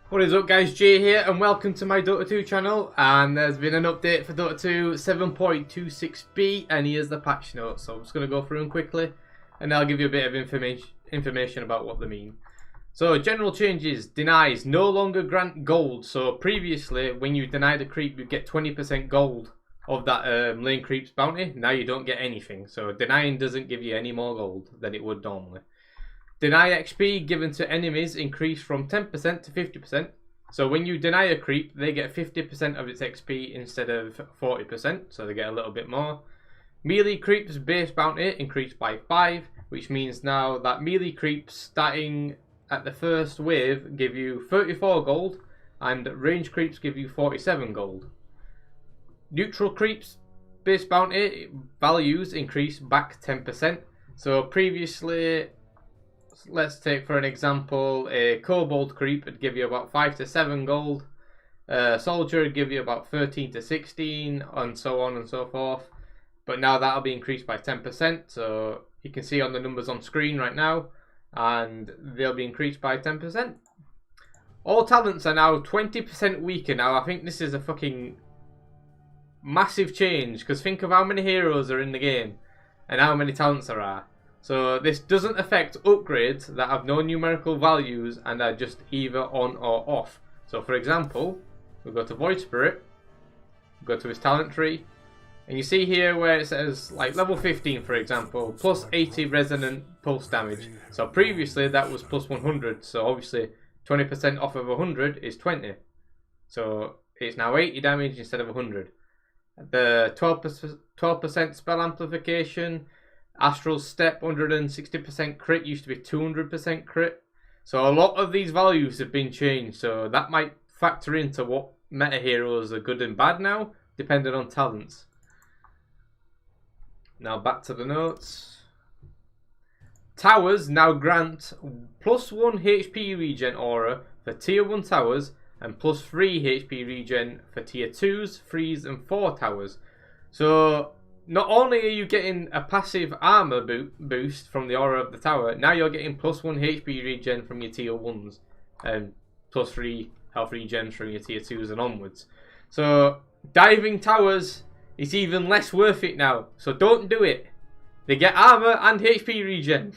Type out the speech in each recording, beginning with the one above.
What is up guys, Jay here and welcome to my Dota 2 channel, and there's been an update for Dota 2 7.26b and here's the patch notes. So I'm just going to go through them quickly and I'll give you a bit of information about what they mean. So general changes: denies no longer grant gold. So previously when you denied a creep you get 20% gold of that lane creep's bounty. Now you don't get anything, so denying doesn't give you any more gold than it would normally. Deny XP given to enemies increased from 10% to 50%. So when you deny a creep, they get 50% of its XP instead of 40%, so they get a little bit more. Melee creeps base bounty increased by 5, which means now that melee creeps starting at the first wave give you 34 gold, and range creeps give you 47 gold. Neutral creeps base bounty values increase back 10%. So previously, let's take for an example, a kobold creep would give you about 5 to 7 gold, soldier would give you about 13 to 16, and so on and so forth. But now that'll be increased by 10%, so you can see on the numbers on screen right now, and they'll be increased by 10%. All talents are now 20% weaker. Now I think this is a fucking massive change, because think of how many heroes are in the game and how many talents there are. So this doesn't affect upgrades that have no numerical values and are just either on or off. So for example, we'll go to Void Spirit, go to his talent tree, and you see here where it says like level 15 for example, plus 80 resonant pulse damage. So previously that was plus 100, so obviously 20% off of 100 is 20. So it's now 80 damage instead of 100. The 12% spell amplification, Astral Step 160% crit used to be 200% crit. So a lot of these values have been changed, so that might factor into what meta heroes are good and bad now, depending on talents. Now back to the notes. Towers now grant plus 1 HP regen aura for tier 1 towers and plus 3 HP regen for tier 2s, 3s and 4 towers. So not only are you getting a passive armor boost from the aura of the tower, now you're getting plus 1 HP regen from your tier 1s and plus 3 health regen from your tier 2s and onwards. So diving towers is even less worth it now, so don't do it. They get armor and HP regen.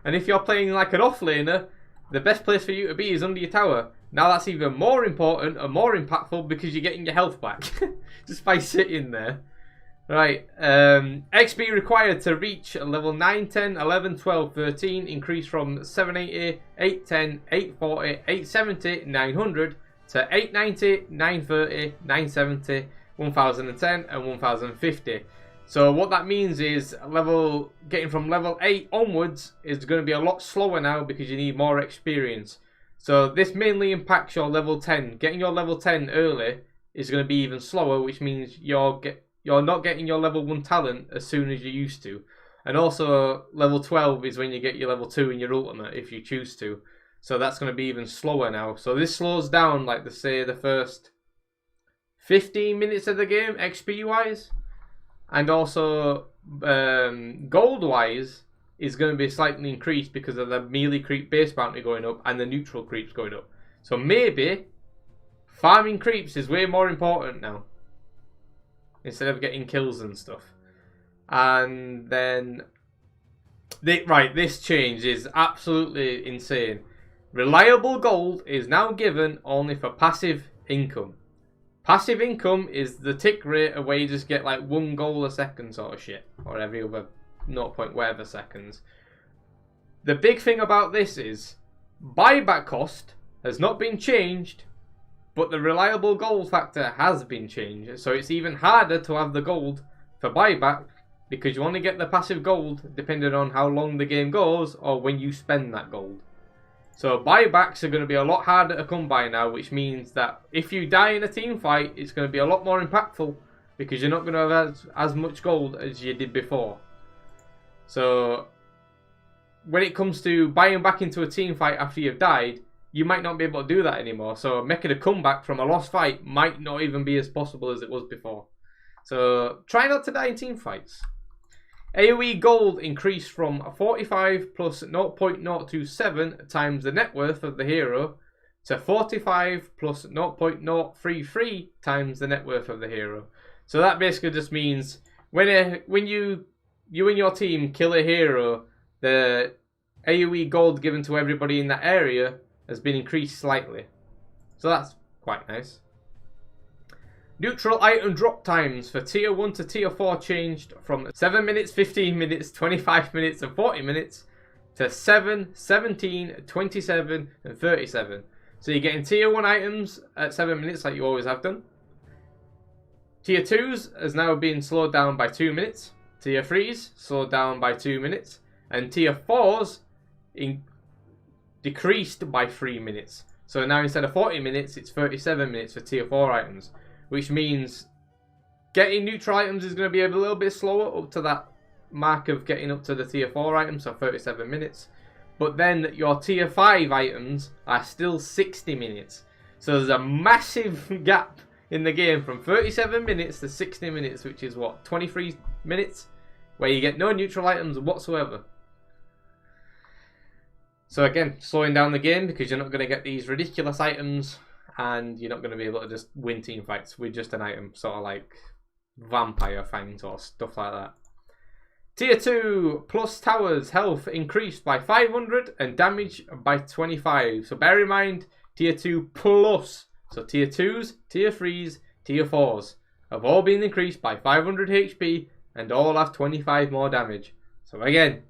And if you're playing like an offlaner, the best place for you to be is under your tower. Now that's even more important and more impactful because you're getting your health back just by sitting there. Right, XP required to reach level 9, 10, 11, 12, 13 increased from 780, 810, 840, 870, 900 to 890, 930, 970, 1010 and 1050. So what that means is getting from level 8 onwards is going to be a lot slower now because you need more experience. So this mainly impacts your level 10. Getting your level 10 early is going to be even slower, which means you're not getting your level 1 talent as soon as you used to. And also level 12 is when you get your level 2 in your ultimate if you choose to. So that's going to be even slower now. So this slows down like the first 15 minutes of the game XP wise. And also gold wise is going to be slightly increased because of the melee creep base bounty going up and the neutral creeps going up. So maybe farming creeps is way more important now, instead of getting kills and stuff. And then this change is absolutely insane. Reliable gold is now given only for passive income. Passive income is the tick rate of where you just get like 1 gold a second sort of shit, or every other 0. whatever seconds. The big thing about this is buyback cost has not been changed, but the reliable gold factor has been changed. So it's even harder to have the gold for buyback because you only get the passive gold depending on how long the game goes or when you spend that gold. So buybacks are going to be a lot harder to come by now, which means that if you die in a team fight, it's going to be a lot more impactful because you're not going to have as much gold as you did before. So when it comes to buying back into a team fight after you've died, you might not be able to do that anymore. So making a comeback from a lost fight might not even be as possible as it was before. So try not to die in team fights. AoE gold increased from 45 plus 0.027 times the net worth of the hero to 45 plus 0.033 times the net worth of the hero. So that basically just means when you and your team kill a hero, the AoE gold given to everybody in that area has been increased slightly. So that's quite nice. Neutral item drop times for tier 1 to tier 4 changed from 7 minutes, 15 minutes, 25 minutes and 40 minutes to 7, 17, 27 and 37. So you're getting tier 1 items at 7 minutes like you always have done. Tier 2s has now been slowed down by 2 minutes. Tier 3s slowed down by 2 minutes. And tier 4s decreased by 3 minutes. So now instead of 40 minutes, it's 37 minutes for tier 4 items. Which means getting neutral items is going to be a little bit slower up to that mark of getting up to the tier 4 items, so 37 minutes. But then your tier 5 items are still 60 minutes. So there's a massive gap in the game from 37 minutes to 60 minutes, which is what, 23 minutes? Where you get no neutral items whatsoever. So again, slowing down the game because you're not going to get these ridiculous items. And you're not going to be able to just win team fights with just an item, sort of like vampire fangs or stuff like that. Tier 2 plus towers health increased by 500 and damage by 25. So bear in mind, tier 2 plus. So tier 2s, tier 3s, tier 4s have all been increased by 500 HP and all have 25 more damage. So again,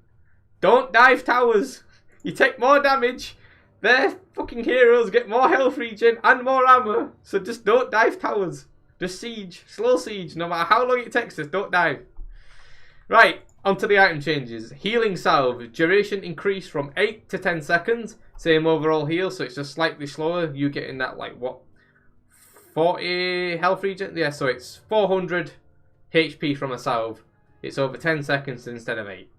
don't dive towers. You take more damage. Their fucking heroes get more health regen and more armor. So just don't dive towers. Just siege. Slow siege. No matter how long it takes us, don't dive. Right, onto the item changes. Healing salve. Duration increased from 8 to 10 seconds. Same overall heal, so it's just slightly slower. You getting that, like, what? 40 health regen? Yeah, so it's 400 HP from a salve. It's over 10 seconds instead of 8.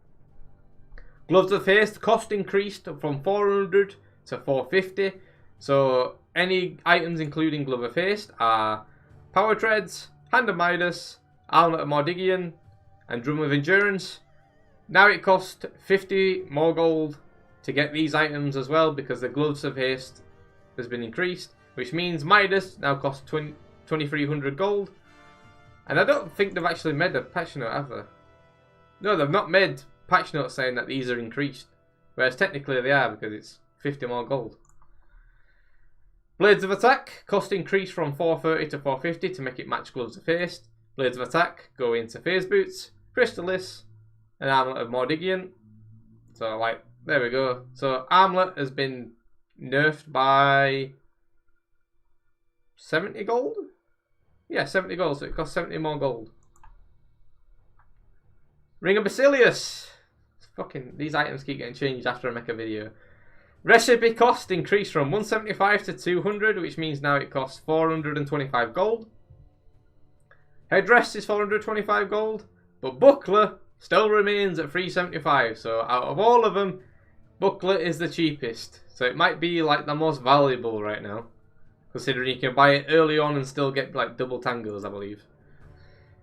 Gloves of Haste. Cost increased from 400 to 450. So any items including Glove of Haste are Power Treads, Hand of Midas, Armlet of Mordigian, and Drum of Endurance. Now it costs 50 more gold to get these items as well because the Gloves of Haste has been increased, which means Midas now costs 2300 gold. And I don't think they've actually made a patch note, have they? No, they've not made patch notes saying that these are increased, whereas technically they are because it's 50 more gold. Blades of Attack. Cost increased from 430 to 450 to make it match Gloves of Haste. Blades of Attack go into Phase Boots, Crystalis, and Armlet of Mordigian. So, like, there we go. So, Armlet has been nerfed by 70 gold? Yeah, 70 gold, so it costs 70 more gold. Ring of Basilius. Fucking, these items keep getting changed after I make a video. Recipe cost increased from 175 to 200, which means now it costs 425 gold. Headdress is 425 gold, but Buckler still remains at 375. So out of all of them, Buckler is the cheapest. So it might be like the most valuable right now, considering you can buy it early on and still get like double tangos, I believe.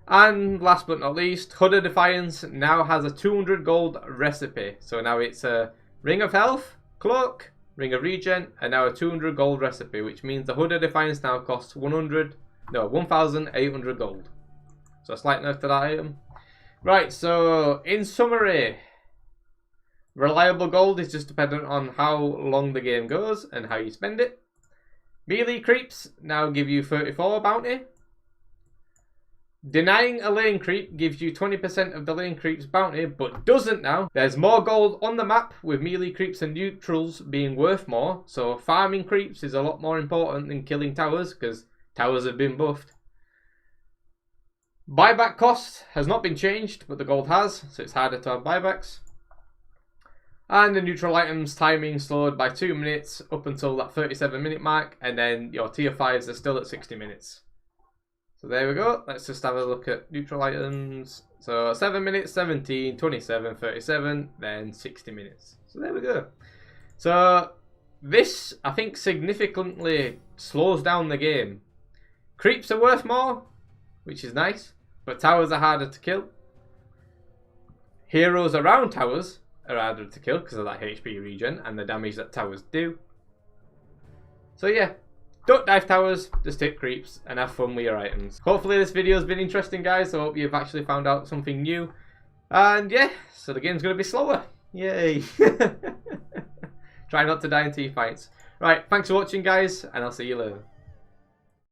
And last but not least, Hood of Defiance now has a 200 gold recipe. So now it's a Ring of Health, Cloak, Ring of Regen, and now a 200 gold recipe, which means the Hood of Defiance now costs 1,800 gold. So a slight nerf to that item. Right, so in summary, reliable gold is just dependent on how long the game goes and how you spend it. Melee creeps now give you 34 bounty. Denying a lane creep gives you 20% of the lane creep's bounty, but doesn't now. There's more gold on the map, with melee creeps and neutrals being worth more, so farming creeps is a lot more important than killing towers, because towers have been buffed. Buyback cost has not been changed, but the gold has, so it's harder to have buybacks. And the neutral items timing slowed by 2 minutes up until that 37-minute mark, and then your tier 5s are still at 60 minutes. So there we go. Let's just have a look at neutral items. So 7 minutes, 17, 27, 37, then 60 minutes. So there we go. So this, I think, significantly slows down the game. Creeps are worth more, which is nice, but towers are harder to kill. Heroes around towers are harder to kill because of that HP regen and the damage that towers do. So yeah, don't dive towers, just hit creeps and have fun with your items. Hopefully this video has been interesting, guys. I hope you've actually found out something new. And yeah, so the game's going to be slower. Yay. Try not to die in team fights. Right, thanks for watching, guys, and I'll see you later.